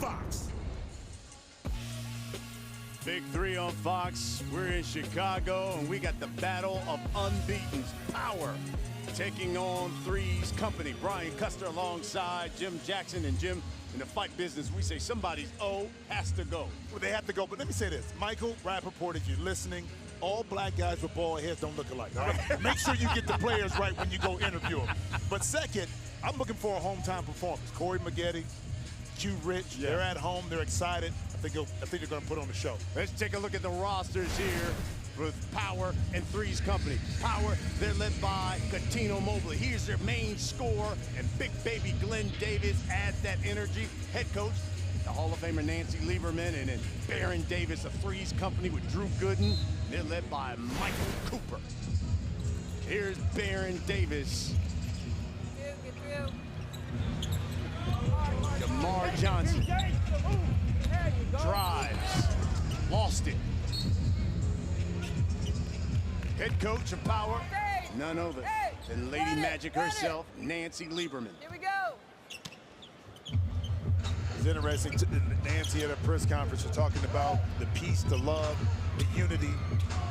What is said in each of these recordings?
Fox. Big 3 on Fox. We're in Chicago, and we got the battle of unbeaten's power taking on 3's company. Brian Custer alongside Jim Jackson. And Jim, in the fight business, we say somebody's O has to go. Well, they have to go, but let me say this. Michael Rappaport, if you're listening, all black guys with bald heads don't look alike, all right? Make sure you get the players right when you go interview them. But second, I'm looking for a hometown performance. Corey Maggette, Q Rich, they're at home, they're excited. I think they're going to put on the show. Let's take a look at the rosters here with Power and 3's company. Power, they're led by Cuttino Mobley. Here's their main scorer, and big baby Glenn Davis adds that energy. Head coach, the Hall of Famer Nancy Lieberman, and then Baron Davis of 3's company with Drew Gooden. They're led by Michael Cooper. Here's Baron Davis. DeMar Johnson drives, lost it. Head coach of Power, none other than Lady Magic herself, Nancy Lieberman. Here we go. It's interesting, Nancy at a press conference was talking about the peace, the love, the unity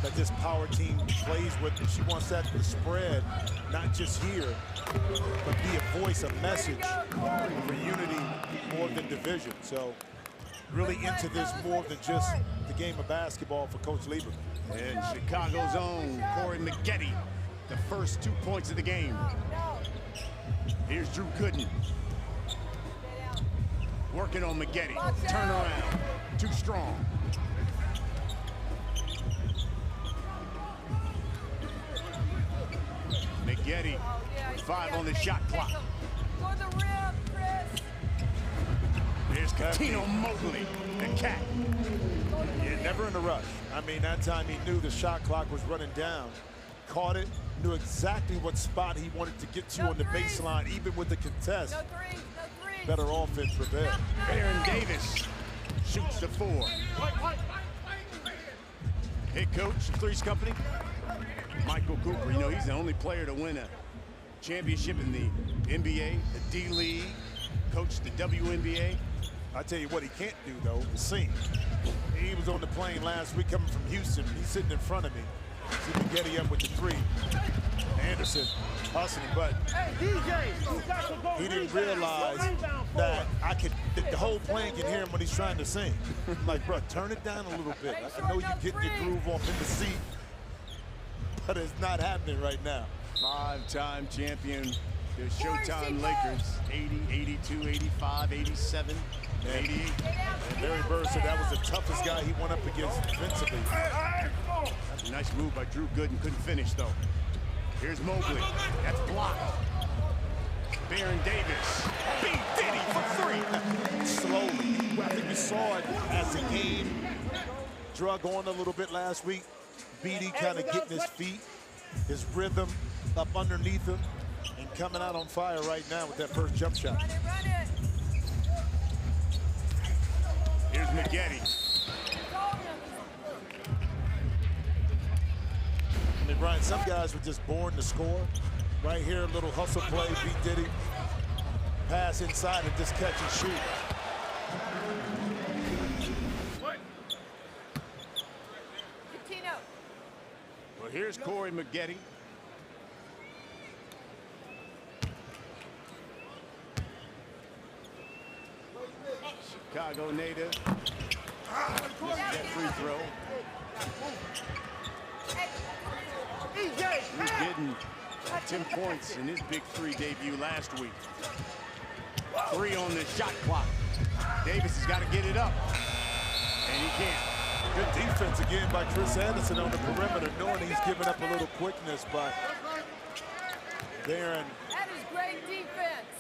that this Power team plays with. And she wants that to spread, not just here, but be a voice, a message for unity more than division. So really into this more than just the game of basketball for Coach Lieberman. And Chicago's own Corey Maggette, the first 2 points of the game. Here's Drew Gooden. Working on Maggette. Turn around. Too strong. Maggette, 5 on the shot clock. For the rim, Chris. There's Cuttino Mobley, the cat. Yeah, never in a rush. I mean, that time he knew the shot clock was running down. Caught it, knew exactly what spot he wanted to get to on the baseline, even with the contest. No threes, no threes. Better offense prevailed. Baron Davis shoots the 4. Head coach of 3's company, Michael Cooper. You know, he's the only player to win a championship in the NBA, the D-League, coached the WNBA. I tell you what he can't do, though, is sing. He was on the plane last week coming from Houston. He's sitting in front of me. See Maggette up with the 3. Anderson hustling, but he didn't realize that the whole plane can hear him when he's trying to sing. I'm like, bro, turn it down a little bit. I know you're getting your groove off in the seat, but it's not happening right now. 5-time champion, the Showtime Lakers, 80, 82, 85, 87, 88. And Larry Bird said that was the toughest guy he went up against defensively. That's a nice move by Drew Gooden, couldn't finish though. Here's Mobley, that's blocked. Baron Davis, beat Diddy for 3. Slowly, I think we saw it as the game drug on a little bit last week. Beatty kind of getting his feet, his rhythm up underneath him, and coming out on fire right now with that first jump shot. Run it. Here's Maggette. I mean, Brian, some guys were just born to score. Right here, a little hustle play, beat Diddy. Pass inside and just catch and shoot. Cuttino. Well, here's Corey Maggette. Chicago native. That free throw. Drew Gooden, 10 points in his big 3 debut last week. 3 on the shot clock. Davis has got to get it up, and he can't. Good defense again by Chris Anderson on the perimeter, knowing he's giving up a little quickness, but Baron That is great defense.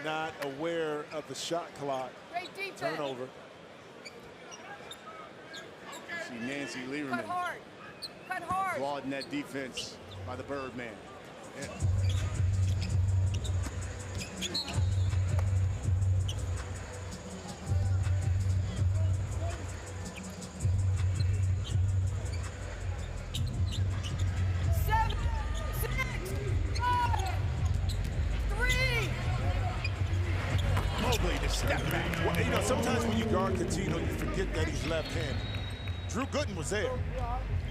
not aware of the shot clock. Great defense. Turnover. See Nancy Cut Lieberman hard. Cut hard. applauding that defense by the Birdman. Yeah. Mobley to step back. Well, you know, sometimes when you guard Coutinho, you forget that he's left-handed. Drew Gooden was there.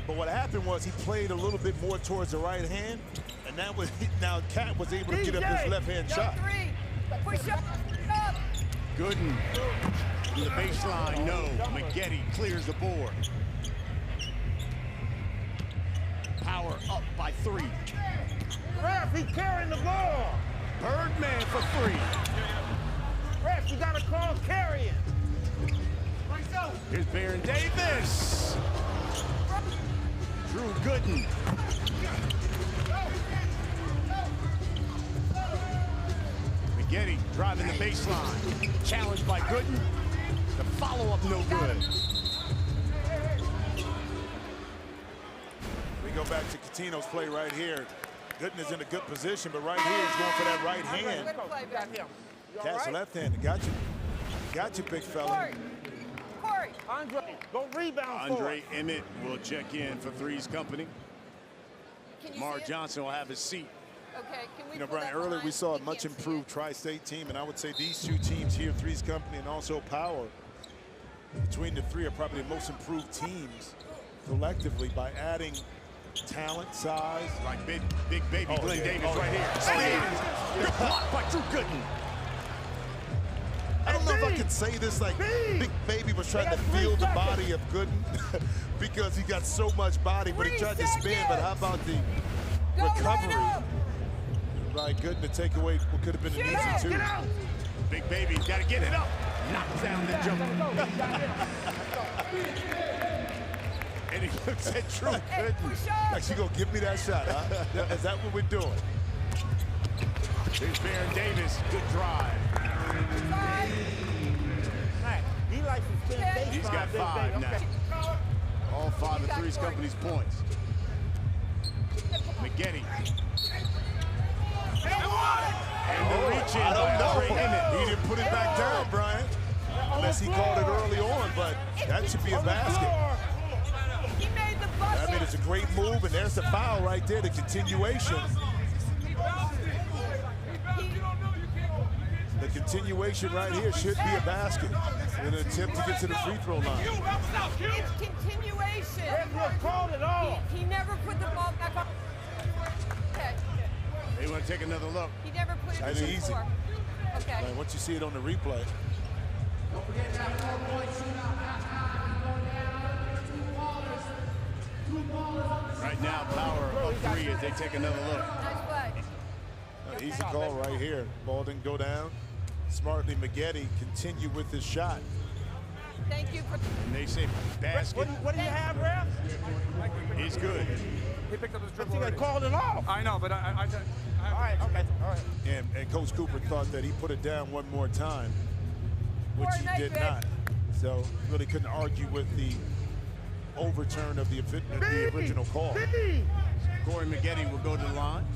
But what happened was he played a little bit more towards the right hand, and that was now Cat was able to get up his left-hand shot. Three. Push up. Gooden to the baseline, no. Maggette clears the board. Power up by 3. Ref, he's carrying the ball. Birdman for 3. Ref, you gotta call carrying. Here's Baron Davis. Drew Gooden. Maggette driving the baseline. Challenged by Gooden. The follow-up no good. We go back to Coutinho's play right here. Gooden is in a good position, but right here he's going for that right hand. Cat's left-handed. Got you. Got you, big fella. Corey. Andre, go rebound Andre Emmett will check in for 3's company. Mar Johnson will have his seat. Okay, can we You know, Brian, earlier we saw a much improved Tri-State team, and I would say these two teams here, 3's company and also Power, between the three are probably the most improved teams collectively by adding talent, size. Like big baby Glenn Davis right here. Good block by Drew Gooden. I don't know if I can say this like Big Baby was trying to feel the body of Gooden because he got so much body, but he tried to spin. But how about the recovery by Gooden to take away what could have been an easy 2? Big Baby's got to get it up. Knock down the jump. And he looks at Drew Gooden. Like, she gonna give me that shot, huh? Is that what we're doing? Here's Baron Davis. Good drive. He likes to spin baseline. He's got 5 now. All 5 of 3's company's points. Maggette. And the reach in. I don't know. Emmett. He didn't put it back down, Brian. Unless he called it early on, but that should be a basket. He made the bucket. I mean, it's a great move, and there's the foul right there, the continuation. The continuation right here should be a basket in an attempt to get to the free throw line. It's continuation. Ref called it off. He never put the ball back on. Okay. They want to take another look. He never put it That's easy. before. Okay. Man, once you see it on the replay. Right now, Power of 3 as they take another look. Nice play. Easy call right here. Ball didn't go down. Smartly, Maggette continue with his shot. Thank you for. And they say basket What do you have, Ref? is good. He picked up his I dribble think they already. called it off. I know, but I All right, okay, all right. And Coach Cooper thought that he put it down one more time, which he did not. So really couldn't argue with the overturn of the original call. Corey Maggette will go to the line.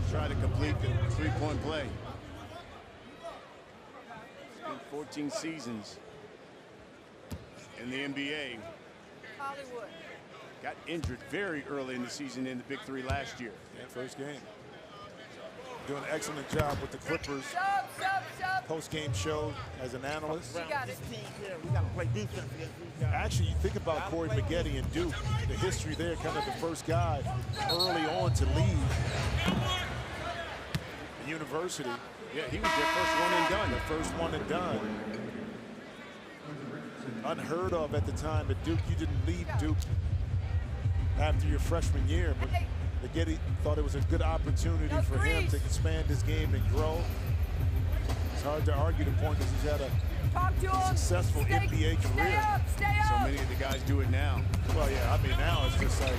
Try to complete the 3-point play. It's been 14 seasons in the NBA. Hollywood. Got injured very early in the season in the Big 3 last year. Yeah, first game. Doing an excellent job with the Clippers Sub. post-game show as an analyst. You got it. We got to play defense against these guys. Actually, you think about Corey Maggette and Duke, the history there, kind of the first guy early on to leave the university. Yeah, he was their first one and done. The first one and done. Unheard of at the time at Duke. You didn't leave Duke after your freshman year, but Maggette thought it was a good opportunity for him to expand his game and grow. It's hard to argue the point because he's had a Talk to him. successful NBA career. Stay So up. many of the guys do it now. Well, yeah, I mean, now it's just like,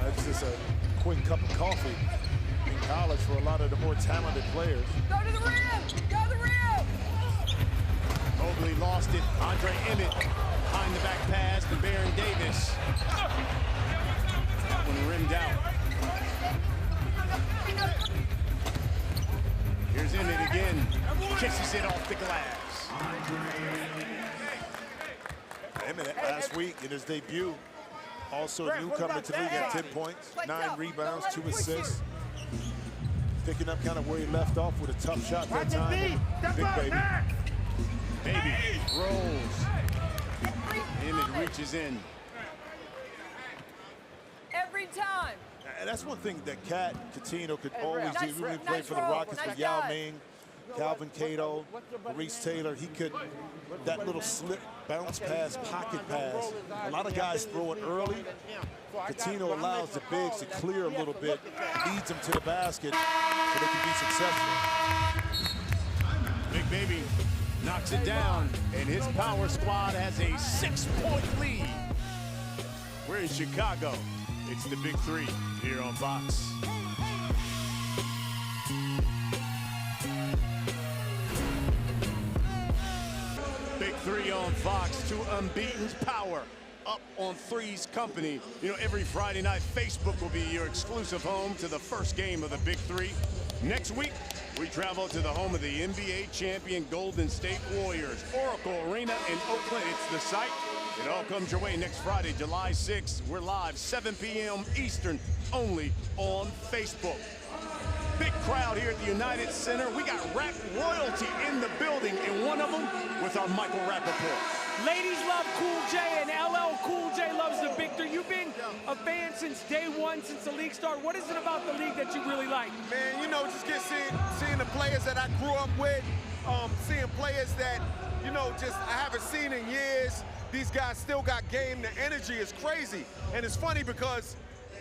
it's just a quick cup of coffee in college for a lot of the more talented players. Go to the rim. Go to the rim. Mobley lost it. Andre Emmett behind the back pass to Baron Davis. That one rimmed out. Here's Emmett again. Kisses it off the glass. Emmett last week in his debut, also a newcomer to the league at 10 points, 9 rebounds, 2 assists. Picking up kind of where he left off with a tough shot that time. Big baby. Baby rolls. Emmett reaches in. Every time. And that's one thing that Coutinho could always do. When he played for the roll. Rockets Nice with Yao dive. Ming, Calvin Cato, Maurice Taylor, he could, that little slip, bounce pass, pocket pass. A lot of guys throw it early. Coutinho allows the bigs to clear a little bit, leads them to the basket so they can be successful. Big Baby knocks it down, and his power squad has a 6-point lead. We're in Chicago. It's the Big Three here on Fox. Big Three on Fox, 2 unbeaten's power up on 3's company. You know, every Friday night, Facebook will be your exclusive home to the first game of the Big Three. Next week, we travel to the home of the NBA champion Golden State Warriors, Oracle Arena in Oakland. It's the site. It all comes your way next Friday, July 6th. We're live 7 p.m. Eastern, only on Facebook. Big crowd here at the United Center. We got rap royalty in the building, and one of them with our Michael Rappaport. Ladies love Cool J, and LL Cool J loves the Big Three. You've been a fan since day one, since the league started. What is it about the league that you really like? Man, you know, just seeing the players that I grew up with, seeing players that, you know, just I haven't seen in years. These guys still got game. The energy is crazy. And it's funny because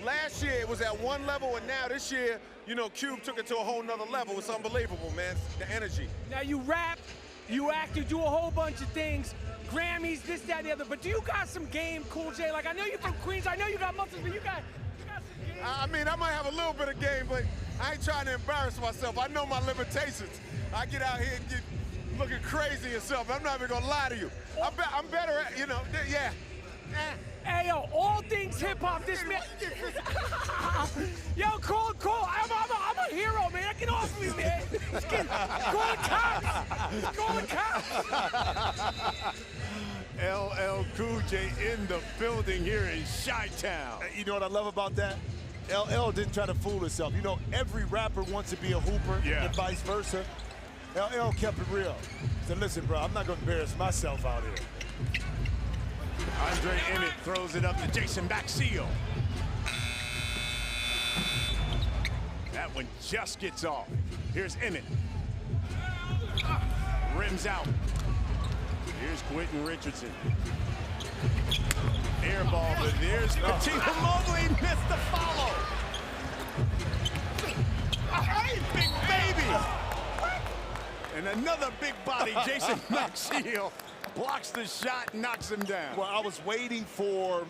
last year it was at one level, and now this year, you know, Cube took it to a whole nother level. It's unbelievable, man, the energy. Now you rap, you act, you do a whole bunch of things. Grammys, this, that, and the other. But do you got some game, Cool J? Like, I know you're from Queens, I know you got muscles, but you got some game. I mean, I might have a little bit of game, but I ain't trying to embarrass myself. I know my limitations. I get out here and get looking crazy and stuff. I'm not even gonna lie to you. I'm better at, you know, yeah. Hey, yo, all things hip-hop, this man. Yo, Cole, I'm a hero, man. Get off me, man. Call the cops. LL Cool J in the building here in Chi-Town. You know what I love about that? LL didn't try to fool himself. You know, every rapper wants to be a hooper and vice versa. LL kept it real. Said, listen, bro, I'm not going to embarrass myself out here. Andre Emmett throws it up to Jason Maxiell. That one just gets off. Here's Emmett. Rims out. Here's Quentin Richardson. Air ball, but there's Coutinho Mobley, missed the follow. Big Baby. And another big body, Jason Maxiell, blocks the shot, knocks him down. Well, I was waiting for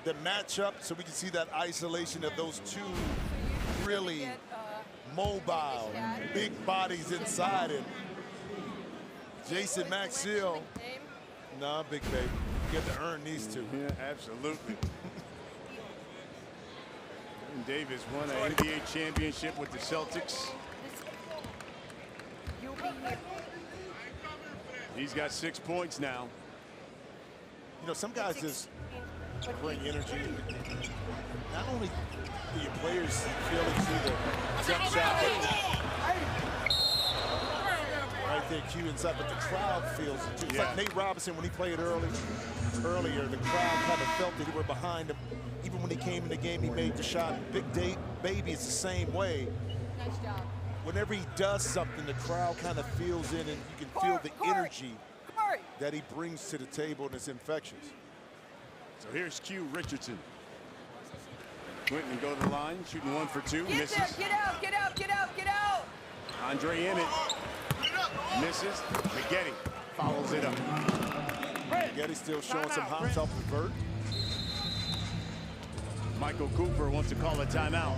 the matchup so we can see that isolation of those two really mobile, big bodies inside it. Jason Maxiell, nah, Big Baby. You get to earn these two. Yeah, absolutely. And Davis won an NBA championship with the Celtics. He's got 6 points now. You know, some guys just bring energy. Not only do your players feel it through the jump shot, right there, Q inside, but the crowd feels it too. It's like Nate Robinson when he played earlier, the crowd kind of felt that they were behind him. Even when he came in the game, he made the shot. Big Baby is the same way. Nice job. Whenever he does something, the crowd kind of feels in, and you can feel the energy that he brings to the table, and it's infectious. So here's Q Richardson. Quentin go to the line, shooting 1 for 2, Get misses. there, get out, get out, get out, get out. Andre Emmett misses. McGetty follows it up. McGetty still showing some hops off the vert. Michael Cooper wants to call a timeout.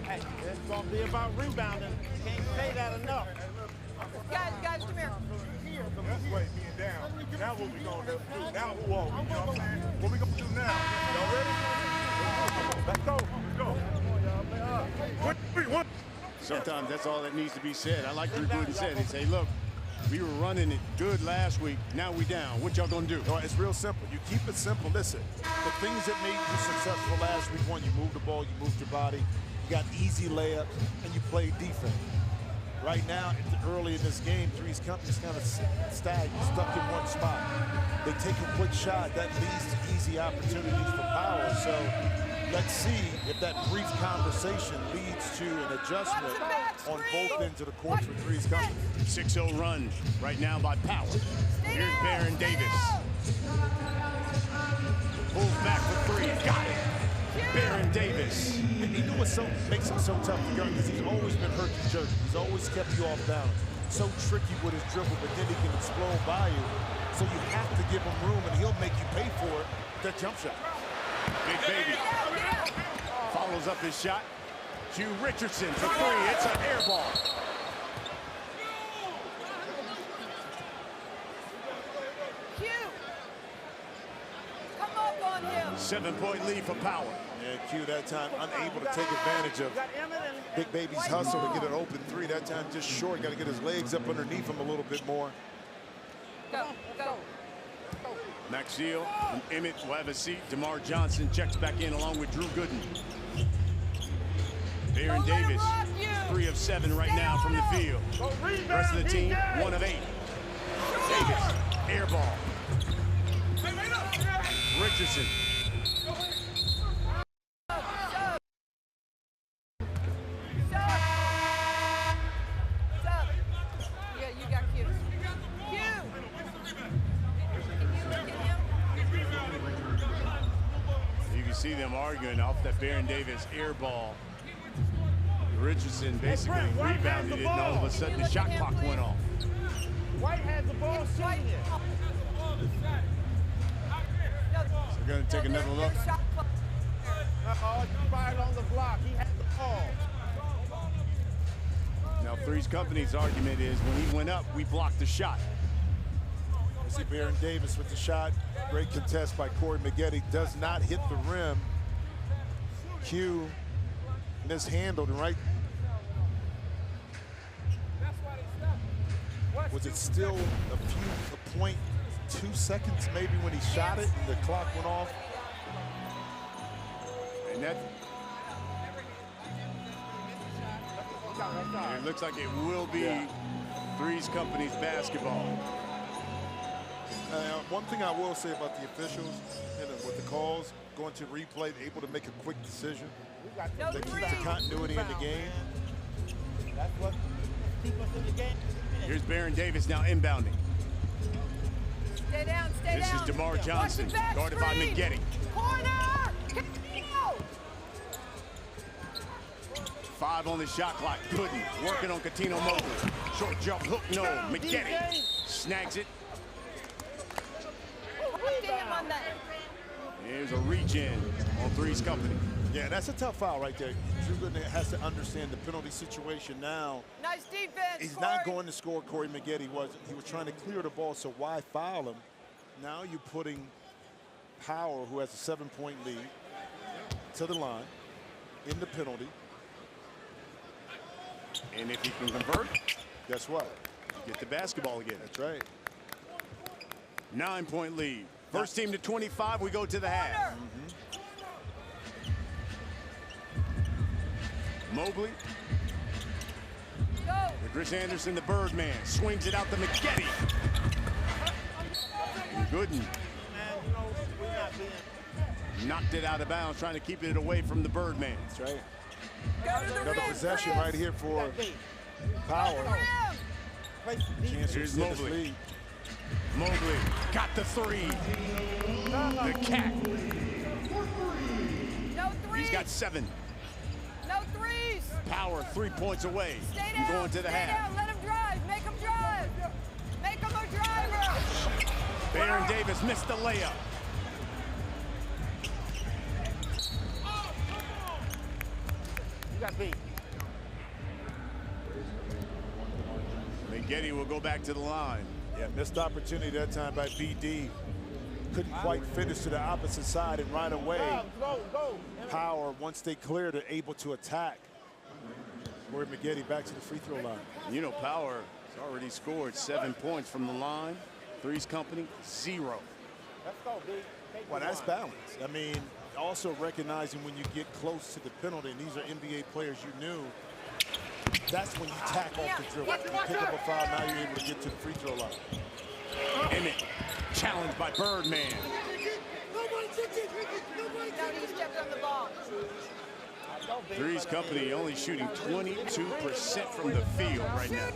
Hey, it's gonna be about rebounding. Can't say that enough. Guys, come here. That's way being down. Now what we gonna do? Now who are we? You know what I'm saying? What we gonna do now? Y'all ready? Let's go. Sometimes that's all that needs to be said. I like Drew Gooden said. He say, look, we were running it good last week. Now we down. What y'all gonna do? No, it's real simple. You keep it simple. Listen, the things that made you successful last week, one, you moved the ball, you moved your body, got easy layups, and you play defense. Right now, early in this game, 3's company's kind of stuck in one spot. They take a quick shot, that leads to easy opportunities for Power. So let's see if that brief conversation leads to an adjustment on both ends of the court for 3's company. 6-0 run right now by Power. Here's Baron Davis. Pulls back for three. Got it. Baron Davis. And you know what makes him so tough to guard? Because he's always been hurt the jerky. He's always kept you off balance. So tricky with his dribble, but then he can explode by you. So you have to give him room, and he'll make you pay for it. That jump shot. Big Baby follows up his shot. Q Richardson for three. It's an air ball. Q. Come up on him. 7-point lead for Power. Yeah, Q that time unable to take advantage of Big Baby's hustle to get an open three. That time just short. Got to get his legs up underneath him a little bit more. Go, go. Maxiel and Emmett will have a seat. DeMar Johnson checks back in along with Drew Gooden. Baron Davis, 3 of 7 right now from the field. Rest of the team, 1 of 8. Davis, air ball. Richardson. Yeah, you got Q. Q. You can see them arguing off that Baron Davis air ball. Richardson basically rebounded it, and all of a sudden the shot clock went off. White has the ball shooting it. We're going to take another look. Uh-oh, he's right on the block. He had the ball. Now, 3's company's argument is when he went up, we blocked the shot. You see Baron Davis with the shot. Great contest by Corey Maggette. Does not hit the rim. Q mishandled, and right. Was it still a 0.2 seconds maybe when he shot it and the clock went off? And that, it looks like it will be 3's company's basketball. One thing I will say about the officials, with the calls, going to replay, able to make a quick decision. They keep the continuity in the game. That's what keeps us in the game. Here's Baron Davis now inbounding. Stay down, stay down. This is DeMar Johnson, guarded by Maggette. Corner! 5 on the shot clock. Gooden working on Coutinho Mobley. Short jump hook, no. Maggette snags it. On that. Here's a regen on 3's company. Yeah, that's a tough foul right there. Drew Gooden has to understand the penalty situation now. Nice defense. He's not going to score. Corey Maggette wasn't. He was trying to clear the ball, so why foul him? Now you're putting Power, who has a 7-point lead, to the line in the penalty. And if he can convert, guess what? Get the basketball again. That's right. 9-point lead. First team to 25, we go to the half. Mobley. Go. Chris Anderson, the Birdman, swings it out to Maggette. And Gooden Man, you know, we're not being... knocked it out of bounds, trying to keep it away from the Birdman. That's right. Go to the Another rim, possession Chris. right here for Go to Power. the rim. Chance to Here's extend this Mobley. lead. Mobley got the 3. The Cat. No threes. He's got 7. No threes. Power 3 points away. Stay And down. going to the Stay half. down. Let him drive. Make him drive. Make him a driver. Baron Davis missed the layup. You got beat. Maggette will go back to the line. Yeah, missed opportunity that time by BD. Couldn't quite finish to the opposite side, and right away, Go. Power, once they cleared it, able to attack. Corey Maggette back to the free throw line. You know, Power has already scored 7 points from the line. 3's company, 0. Let's go, B. Well, that's balance. I mean, also recognizing when you get close to the penalty, and these are NBA players you knew, that's when you tack off the dribble. You pick up a foul, now you're able to get to the free throw line. Emmett challenged by Birdman. On the ball. 3's company only shooting 22% from the field right now.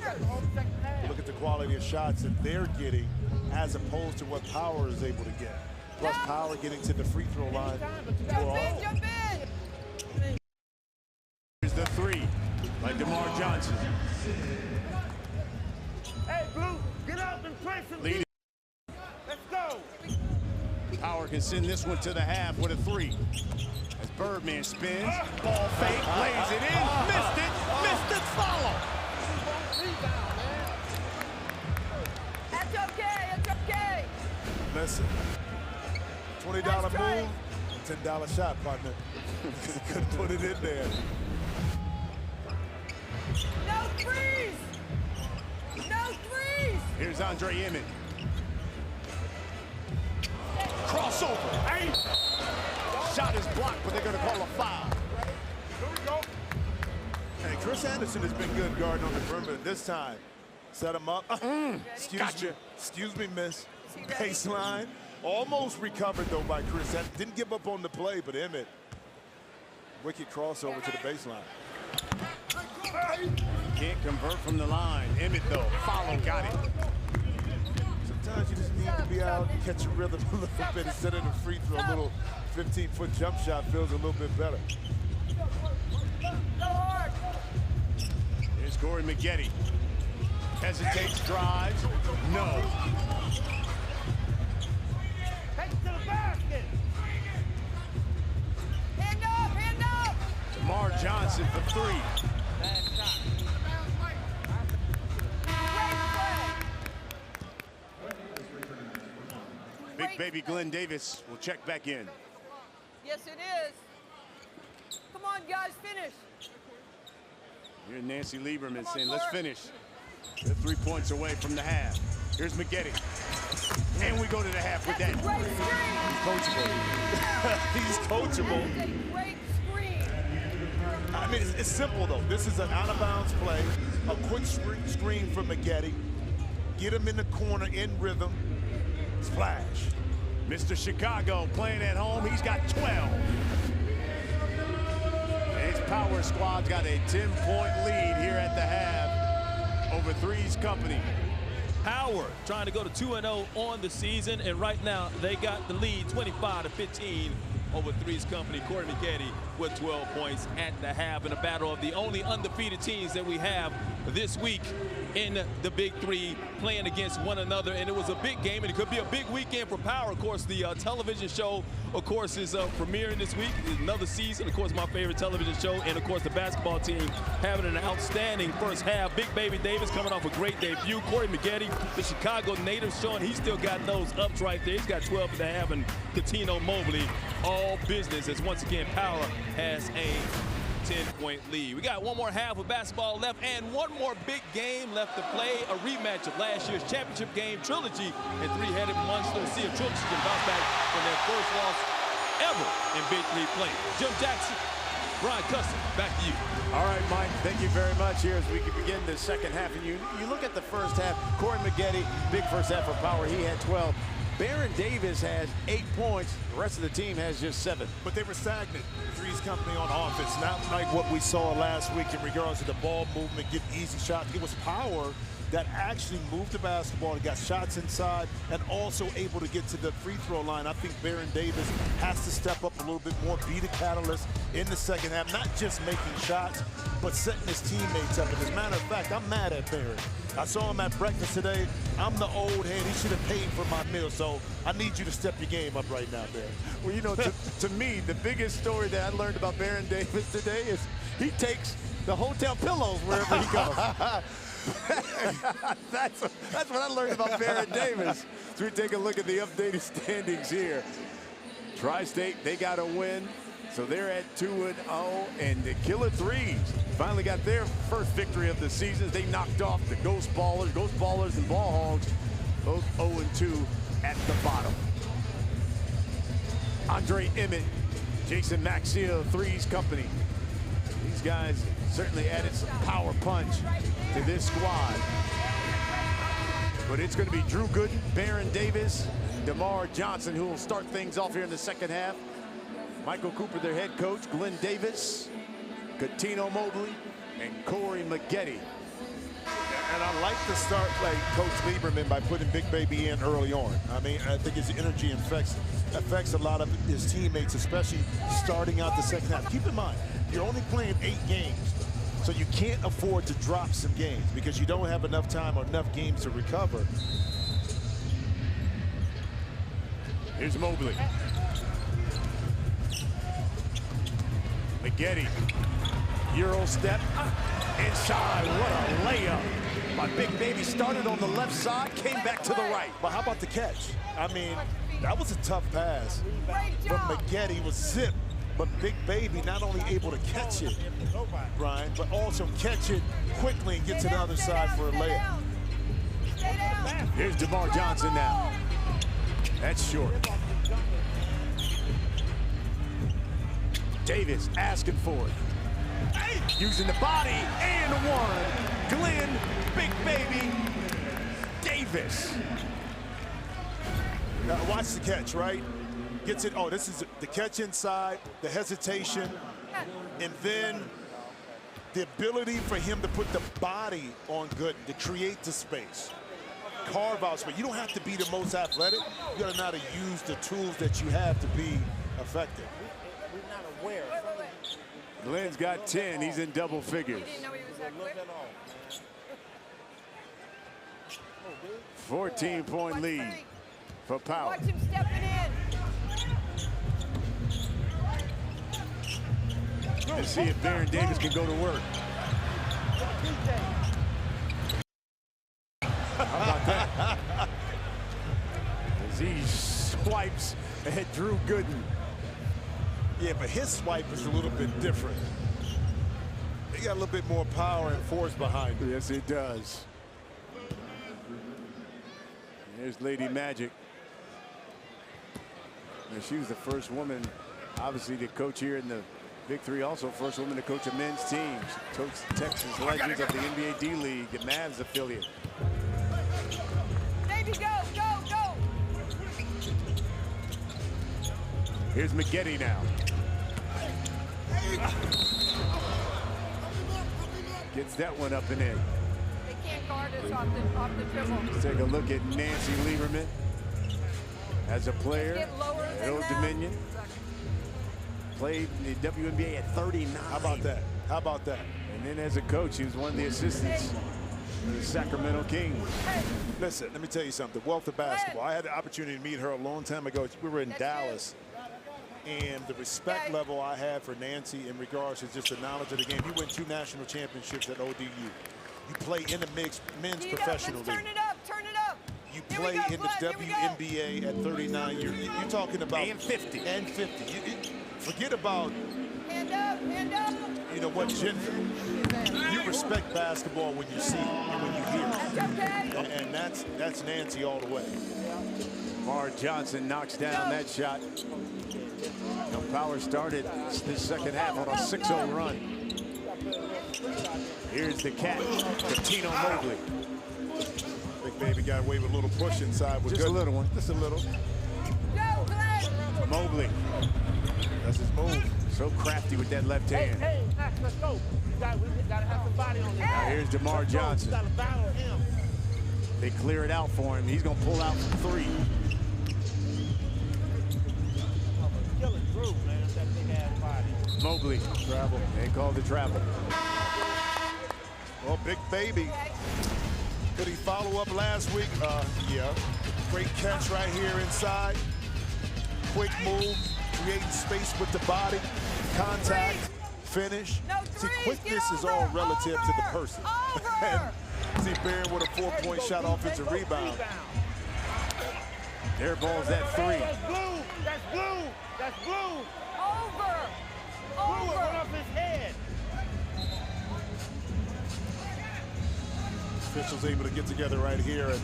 Look at the quality of shots that they're getting as opposed to what Power is able to get. Plus Power getting to the free throw line. Jump in. Here's the three by DeMar Johnson. Hey, Blue, get out and play some Lead. Let's go. Power can send this one to the half with a three. As Birdman spins, ball fake, lays it in, missed it, follow. That's okay. It's okay. Listen, $20 Nice try. move, $10 shot, partner. Couldn't put it in there. No threes. No threes. Here's Andre Emmett. Crossover. Hey. Shot is blocked, but they're going to call a foul. Hey, Chris Anderson has been good guarding on the perimeter this time. Set him up. Excuse me, miss. Baseline. Almost recovered, though, by Chris Anderson. Didn't give up on the play, but Emmett. Wicked crossover to the baseline. Can't convert from the line. Emmett, though, follow, got it. Sometimes you just need to be out, catch a rhythm a little bit instead of the free throw. A little 15-foot jump shot feels a little bit better. Here's Corey Maggette. Hesitates, drives. No. Take it to the basket. Hand up. DeMar Johnson for three. Big baby Glenn Davis will check back in. Yes, it is. Come on, guys, finish. Here's Nancy Lieberman saying, let's finish. They're 3 points away from the half. Here's Maggette. And we go to the half with that. He's coachable. That's a great screen. I mean, it's simple, though. This is an out-of-bounds play. A quick screen for Maggette. Get him in the corner in rhythm. Splash. Mr. Chicago playing at home. He's got 12. His power squad's got a 10-point lead here at the half over 3's company. Power trying to go to 2-0 on the season, and right now they got the lead 25-15 over 3's company. Corey Maggette with 12 points at the half in a battle of the only undefeated teams that we have this week in the Big Three playing against one another. And it was a big game, and it could be a big weekend for Power. Of course, the television show, of course, is premiering this week. Another season, of course, my favorite television show. And, of course, the basketball team having an outstanding first half. Big Baby Davis coming off a great debut. Corey Maggette, the Chicago native, showing he's still got those ups right there. He's got 12 at the half, and Cuttino Mobley, all business, as once again Power has a 10-point lead. We got one more half of basketball left and one more big game left to play. A rematch of last year's championship game trilogy, and three-headed monster. See if Trilogy can bounce back from their first loss ever in Big Three play. Jim Jackson, Brian Custom, back to you. All right, Mike, thank you very much here as we begin the second half. And you look at the first half, Corey Maggette, big first half for Power. He had 12. Baron Davis has 8 points. The rest of the team has just 7. But they were stagnant. 3's company on offense, not like what we saw last week in regards to the ball movement, getting easy shots. It was Power that actually moved the basketball and got shots inside and also able to get to the free throw line. I think Baron Davis has to step up a little bit more, be the catalyst in the second half, not just making shots, but setting his teammates up. And as a matter of fact, I'm mad at Baron. I saw him at breakfast today. I'm the old head. He should have paid for my meal. So I need you to step your game up right now, Baron. Well, you know, to me, the biggest story that I learned about Baron Davis today is he takes the hotel pillows wherever he goes. That's what I learned about Baron Davis. So we take a look at the updated standings here. Tri-State, they got a win. So they're at 2-0, and the Killer 3's finally got their first victory of the season. They knocked off the Ghost Ballers and Ball Hogs, both 0-2 at the bottom. Andre Emmett Jason Maxill, 3's company. These guys certainly added some power punch to this squad. But it's going to be Drew Gooden, Baron Davis, DeMar Johnson, who will start things off here in the second half. Michael Cooper, their head coach, Glenn Davis, Cuttino Mobley, and Corey Maggette. And I like to start like Coach Lieberman by putting Big Baby in early on. I mean, I think his energy affects a lot of his teammates, especially starting out the second half. Keep in mind, you're only playing 8 games, so you can't afford to drop some games because you don't have enough time or enough games to recover. Here's Mobley. Maggette, Euro step, inside, what a layup. My Big Baby started on the left side, came back to the right. But how about the catch? I mean, that was a tough pass. But Maggette was zipped. But Big Baby not only able to catch it, Brian, but also catch it quickly and get to the other side for a layup. Here's DeMar Johnson now. That's short. Davis asking for it. Using the body and one. Glenn, Big Baby, Davis. Now watch the catch, right? Gets it, oh, this is the catch inside, the hesitation, and then the ability for him to put the body on Gooden to create the space. Carve out space. You don't have to be the most athletic. You gotta know how to use the tools that you have to be effective. We're not aware. Glenn's got 10. He's in double figures. 14-point lead for Power. Watch him stepping in. Let's see if Baron Davis can go to work. How about that? As he swipes at Drew Gooden. Yeah, but his swipe is a little bit different. He got a little bit more power and force behind it. Yes, it does. There's Lady Magic. And she was the first woman, obviously, to coach here in the Big Three. Also, first woman to coach a men's team. She coached the Texas Legends of the NBA D-League, the Mavs affiliate. Baby, go, go, go. Here's Maggette now. Gets that one up and in. They can't guard us off the dribble. Let's take a look at Nancy Lieberman as a player Get lower at than Old that. Dominion. Played in the WNBA at 39. How about that? How about that? And then as a coach, he was one of the assistants for the Sacramento Kings. Listen, let me tell you something. Wealth of basketball. I had the opportunity to meet her a long time ago. We were in Dallas. And the respect level I have for Nancy in regards to just the knowledge of the game. You win 2 national championships at ODU. You play in the mixed men's professional league. Turn it up, turn it up. You play in the WNBA at 39 years. You're talking about and 50. And 50. Forget about Hand up, hand up. you know what gender. You respect basketball when you see it and when you hear it. That's okay. And that's Nancy all the way. Mar Johnson knocks down that shot. Now Power started this second half on a 6-0 run. Here's the cat, Cuttino Mobley. Big Baby got away with a little push inside. With Just a little one. Just a little. Go, Glenn. Mobley, That's his move. so crafty with that left hand. Hey, Max, let's go. We gotta have somebody on this. Now here's DeMar We Johnson. gotta battle him. They clear it out for him. He's gonna pull out from 3. Kill it, Drew, man. That big ass body. Mobley, travel. They call the travel. Well, Big Baby. Could he follow up last week? Yeah. Great catch right here inside. Quick move, creating space with the body, contact, finish. No See, threes, quickness get is all over, relative to the over, person. over. And see Baron with a 4-point shot offensive rebound. Air ball's at 3. That's blue. That's blue. That's blue. Over. Blue went Over. off his head. Officials able to get together right here and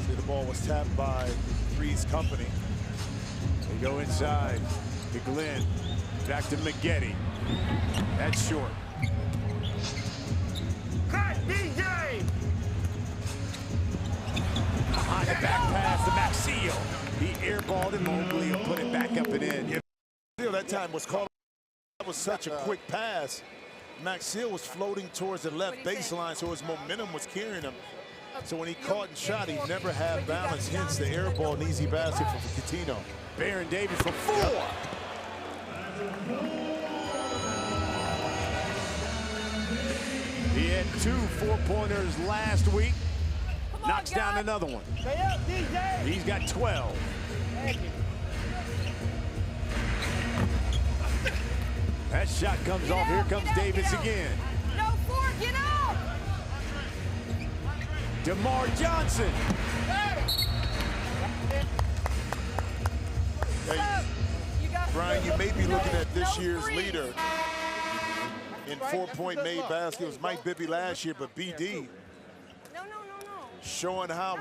see the ball was tapped by 3's company. They go inside to Glenn. Back to McGetty. That's short. Cut, DJ! Behind the back pass to Maxio. He airballed it. Mobley will put it back up and in. Yeah, that time was called. That was such a quick pass. Max Seal was floating towards the left baseline, so his momentum was carrying him. So when he caught and shot, he never had balance, hence the air ball and easy basket for Coutinho. Baron Davis for 4. He had 2 4-pointers last week. Knocks down another one. Stay up, DJ! He's got 12. Thank you. That shot comes off. Here comes Davis again. No, 4, get out! DeMar Johnson. Hey, Brian, you may be looking at this year's leader in 4-point made basket. It was Mike Bibby last year, but BD showing how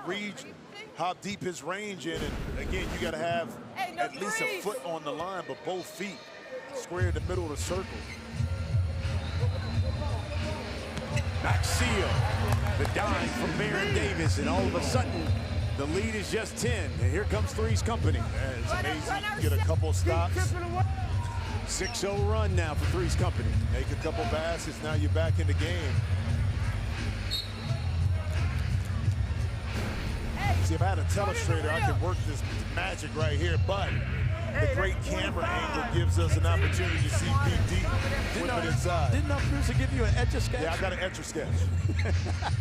deep his range in. And again, you got to have at least a foot on the line, but both feet square in the middle of the circle. Maxio, the dime from Baron Davis, and all of a sudden, the lead is just 10. And here comes 3's company. Man, it's amazing. You get a couple stops. 6-0 run now for 3's company. Make a couple baskets, now you're back in the game. See, if I had a telestrator, I could work this magic right here, but the great camera angle gives us an opportunity to see BD whip it inside. Didn't our producer give you an Etch-a-Sketch? Yeah, I got an Etch-a-Sketch.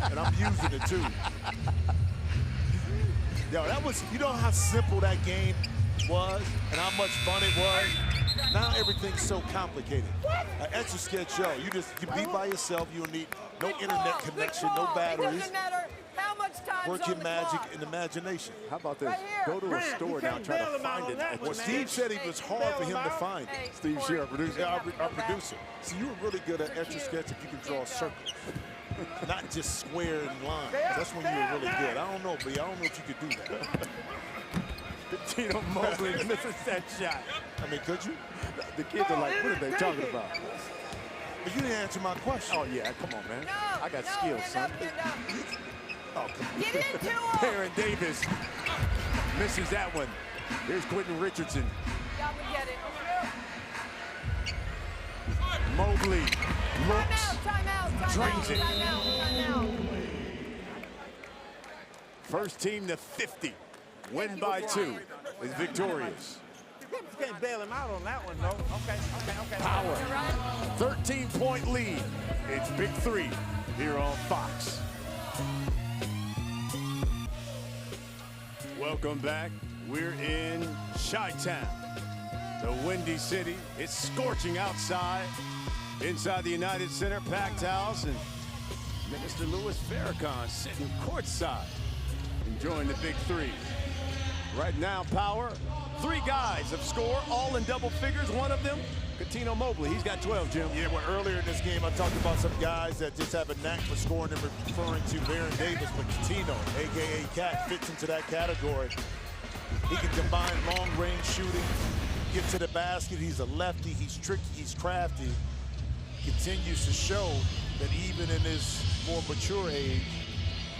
And I'm using it too. Yo, that was, you know how simple that game was and how much fun it was? Now everything's so complicated. An Etch-a-Sketch, yo, you be by yourself, you'll need no internet connection, no batteries. Work your magic and imagination. How about this? Go to a store now and try to find it. Well, Steve said it was hard for him to find it. Steve Shear, our producer. Yeah, our producer. So you were really good at Etch-a-Sketch if you can draw circles, not just square and lines. That's when you were really good. I don't know, but I don't know if you could do that. Tino Mobley misses that shot. I mean, could you? The kids are like, what are they talking about? But you didn't answer my question. Oh, yeah, come on, man. I got skills, son. Oh, come on. Get into him! Baron Davis misses that one. Here's Quentin Richardson. Y'all can get it. Mobley looks, Timeout, drains it. Timeout. First team to 50. Win by 2 is victorious. You can't bail him out on that one, though. Okay. Power, 13-point lead. It's Big 3 here on Fox. Welcome back. We're in Chi-Town, the Windy City. It's scorching outside. Inside the United Center, packed house, and Minister Louis Farrakhan sitting courtside, enjoying the Big 3. Right now, Power, 3 guys have scored, all in double figures. One of them, Coutinho Mobley. He's got 12, Jim. Yeah, well, earlier in this game, I talked about some guys that just have a knack for scoring and referring to Baron Davis, but Coutinho, a.k.a. Cat, fits into that category. He can combine long-range shooting, get to the basket. He's a lefty. He's tricky. He's crafty. Continues to show that even in his more mature age,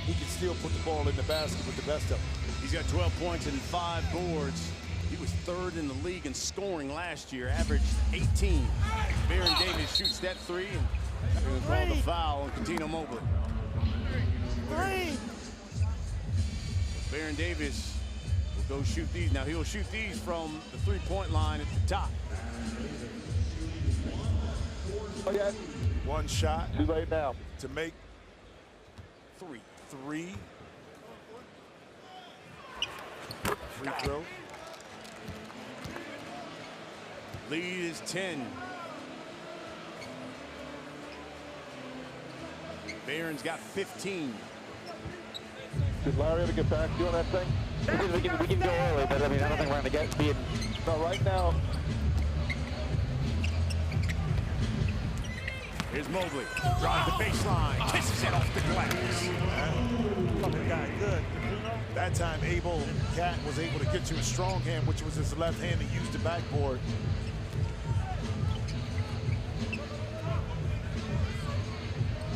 he can still put the ball in the basket with the best of them. He's got 12 points and 5 boards. He was 3rd in the league in scoring last year, averaged 18. Baron Davis shoots that 3, and they're going to call the foul on Coutinho Mobley. 3. Baron Davis will go shoot these. Now he'll shoot these from the 3-point line at the top. One shot. Too late now. To make 3. Free throw. Lead is 10. Baron's got 15. Did Larry ever get back to you on that thing? We can go early, but I mean, I don't think we're going to get beat. No, right now. Here's Mobley. Drives the baseline. Kisses it off the glass. Fucking guy good. That time, Cat was able to get to his strong hand, which was his left hand, and use the backboard.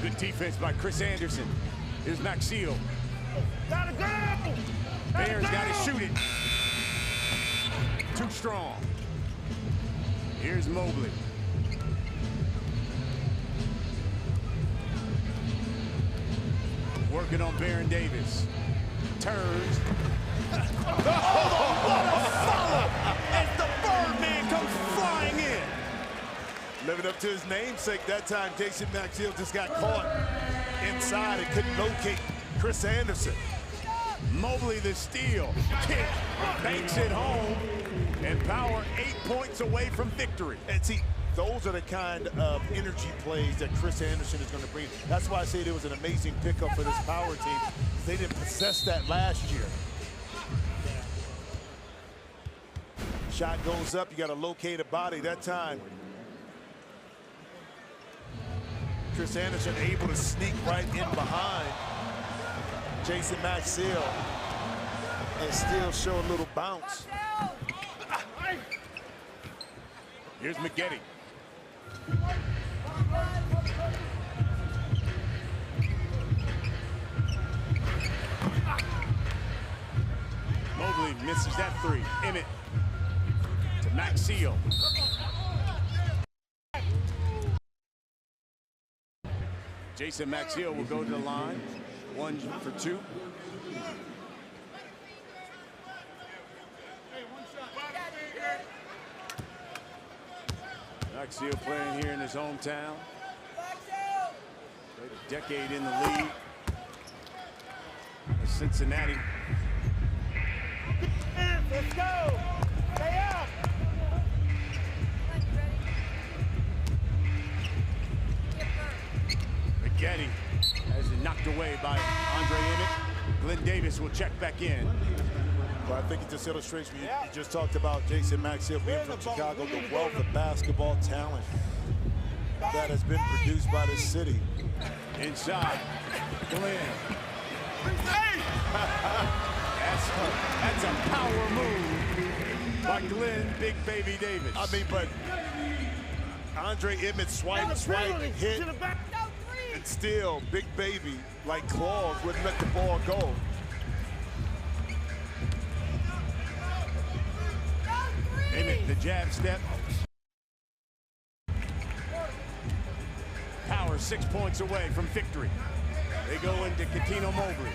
Good defense by Chris Anderson. Here's Maxiel. Gotta go! Bear's got to shoot it. Too strong. Here's Mobley. Working on Baron Davis. Turns. Oh, what a follow! As the Birdman comes flying in. Living up to his namesake that time, Jason Maxiel just got caught inside and couldn't locate Chris Anderson. Mobley the steal. Kick. Banks it home. And Power 8 points away from victory. And see, those are the kind of energy plays that Chris Anderson is going to bring. That's why I say it was an amazing pickup for this Power team. They didn't possess that last year. Shot goes up, you got to locate a body that time. Chris Anderson able to sneak right in behind Jason Maxiel and still show a little bounce. Here's McGetty. Mobley misses that three. Emmett to Maxiel. Jason Maxiel will go to the line. 1 for 2. Maxiel playing here in his hometown. Played a decade in the league. Cincinnati. Let's go! Stay up! McGetty has it knocked away by Andre Emmett. Glenn Davis will check back in. Well, I think it just illustrates what you just talked about Jason Maxiel being from Chicago, the wealth of basketball talent that has been produced by this city. Inside, Glenn. That's a power move by Glenn Big Baby Davis. I mean, but Andre Emmett swipe, hit, and still Big Baby, like claws, wouldn't let the ball go. Emmett, the jab step. Power 6 points away from victory. They go into Coutinho Mobley.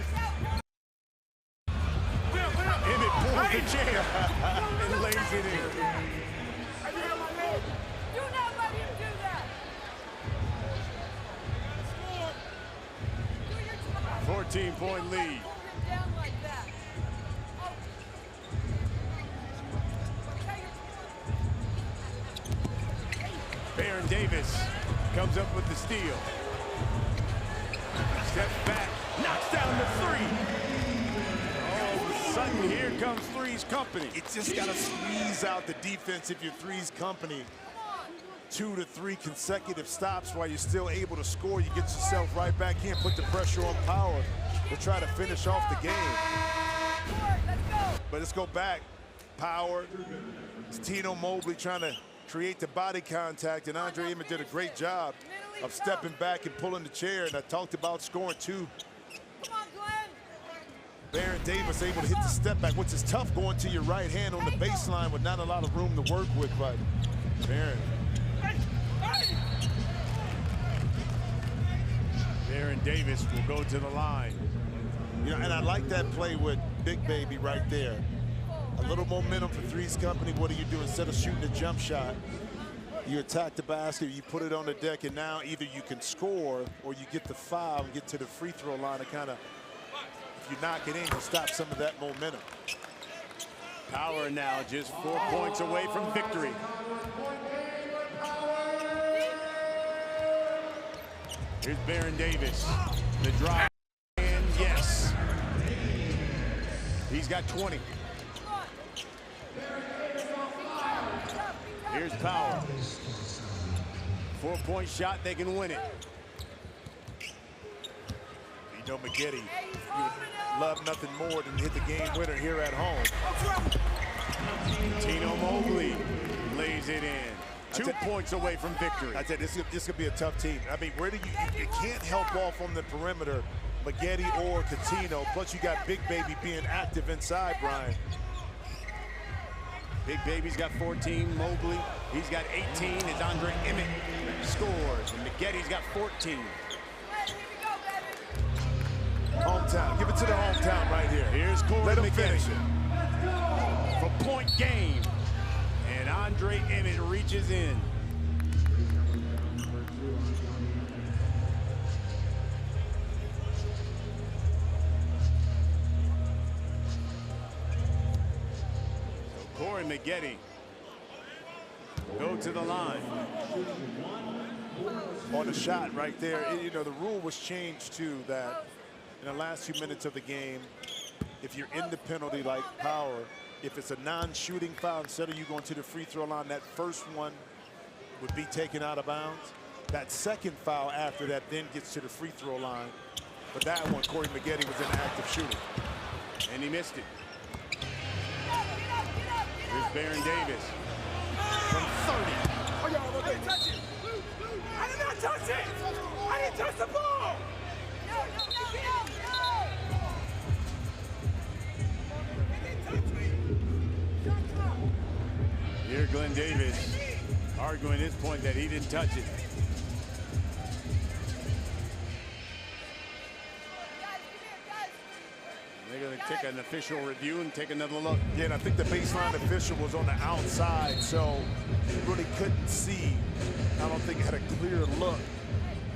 Emmett pulls the chair and lays it in. Do not let him do that. 14-point lead. Hold him down like that. Baron Davis comes up with the steal. Steps back, knocks down the three. All of a sudden, here comes 3's company. You just got to squeeze out the defense if you're 3's company. 2 to 3 consecutive stops while you're still able to score. You get yourself right back here and put the pressure on Power to try to finish off the game. But let's go back. Power, it's Tino Mobley trying to create the body contact, and Andre Emmett did a great job of stepping back and pulling the chair, and I talked about scoring 2. Come on, Glenn. Baron Davis able to hit the step back, which is tough going to your right hand on the baseline with not a lot of room to work with, but Baron. Baron Davis will go to the line. You know, and I like that play with Big Baby right there. A little momentum for 3's company. What do you do? Instead of shooting a jump shot, you attack the basket, you put it on the deck, and now either you can score or you get the foul and get to the free throw line and kind of, if you knock it in, you stop some of that momentum. Power now just 4 points away from victory. Here's Baron Davis. The drive, and yes. He's got 20. Here's Power. 4-point shot, they can win it. You know, McGetty, you would love nothing more than to hit the game winner here at home. Tino Mobley lays it in. 2 points away from victory. I said this could be a tough team. I mean, where do you can't help off on the perimeter, McGetty or Coutinho. Plus, you got Big Baby being active inside, Brian. Big Baby's got 14. Mobley, he's got 18 as Andre Emmett scores. And McGetty's got 14. Hometown. Give it to the hometown right here. Here's Corey Let him McGetty finish it. for point game. And Andre Emmett reaches in. So Corey McGetty go to the line. On the shot right there, you know, the rule was changed too that in the last few minutes of the game, if you're in the penalty like Power, if it's a non-shooting foul, instead of you going to the free throw line, that first one would be taken out of bounds. That second foul after that then gets to the free throw line. But that one, Corey McGetty was in active shooting. And he missed it. Here's Baron Davis from 30. I didn't touch it. I did not touch it. I didn't touch the ball. Here, Glenn Davis arguing his point that he didn't touch it. They're going to take an official review and take another look. Yeah, and I think the baseline official was on the outside, so you really couldn't see. I don't think it had a clear look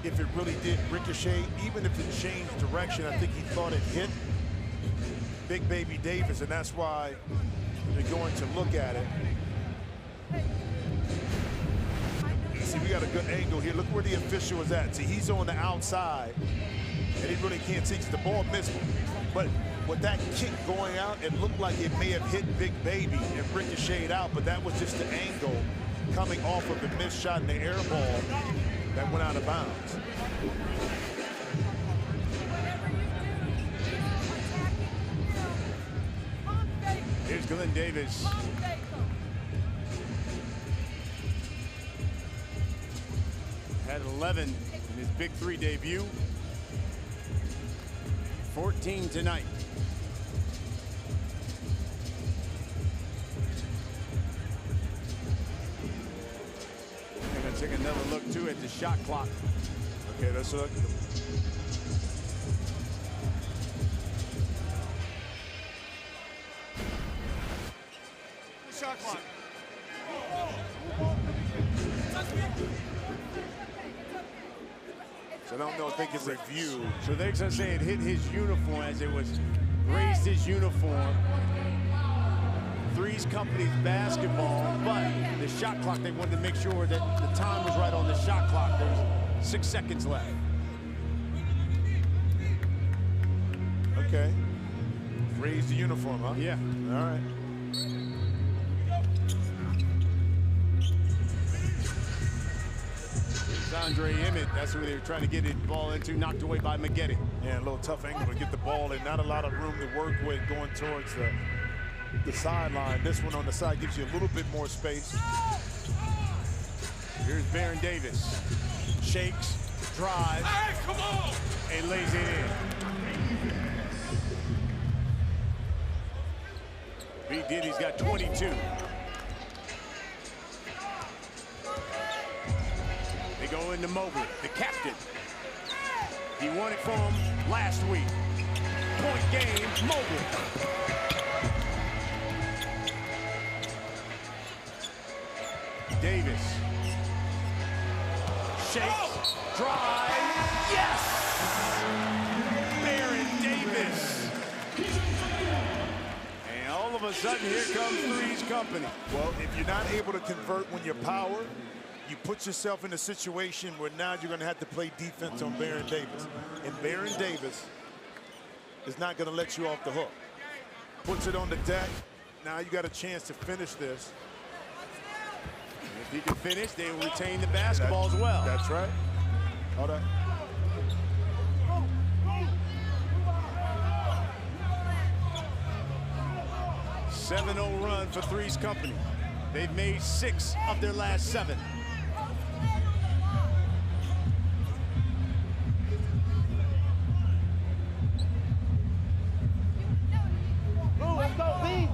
if it really did ricochet. Even if it changed direction, I think he thought it hit Big Baby Davis, and that's why they're going to look at it. See, we got a good angle here. Look where the official is at. See, he's on the outside, and he really can't see because the ball missed him. But with that kick going out, it looked like it may have hit Big Baby and ricocheted out, but that was just the angle coming off of the missed shot in the air ball that went out of bounds. Here's Glenn Davis. Had 11 in his Big Three debut. 14 tonight. Going to take another look too at the shot clock. Okay, let's look. Shot clock. So I don't know if they can review. So they're going to say it hit his uniform as it was raised his uniform. 3's Company's basketball, but the shot clock, they wanted to make sure that the time was right on the shot clock. There was 6 seconds left. Okay. Raise the uniform, huh? Yeah. All right. Andre Emmett, that's who they were trying to get the ball into, knocked away by McGetty. Yeah, a little tough angle to get the ball in. Not a lot of room to work with going towards the sideline. This one on the side gives you a little bit more space. Here's Baron Davis. Shakes, drives, and lays it in. Big Diddy's got 22. They go into Mobley, the captain. He won it for him last week. Point game, Mobley. Davis. Shakes, drive, yes! Baron Davis. And all of a sudden, here comes 3's Company. Well, if you're not able to convert when you're power, you put yourself in a situation where now you're going to have to play defense on Baron Davis. And Baron Davis is not going to let you off the hook. Puts it on the deck. Now you got a chance to finish this. If he can finish, they will retain the basketball as well. That's right. Hold on. 7-0 run for 3's company. They've made 6 of their last 7. Blue, let's go, B.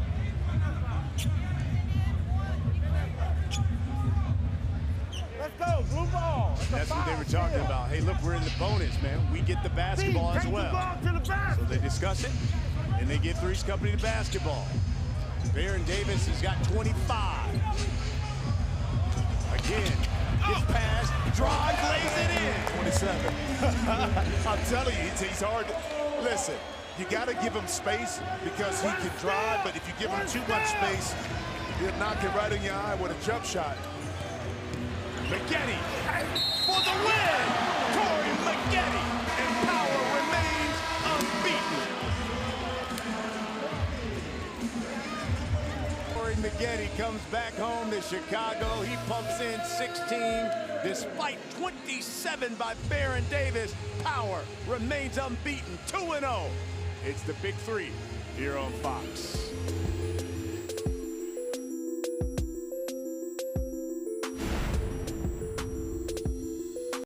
Let's go, blue ball. That's what they were talking about. Hey, look, we're in the bonus, man. We get the basketball as well. So they discuss it, and they give 3's company the basketball. Baron Davis has got 25. Again, gets past, drive, lays it in. 27. I'm telling you, he's hard. Listen, you got to give him space because he can drive, but if you give him too much space, he'll knock it right in your eye with a jump shot. McGetty for the win. Corey McGetty, and Power remains unbeaten. Corey McGetty comes back home to Chicago. He pumps in 16 despite 27 by Baron Davis. Power remains unbeaten, 2-0. It's the Big 3 here on Fox.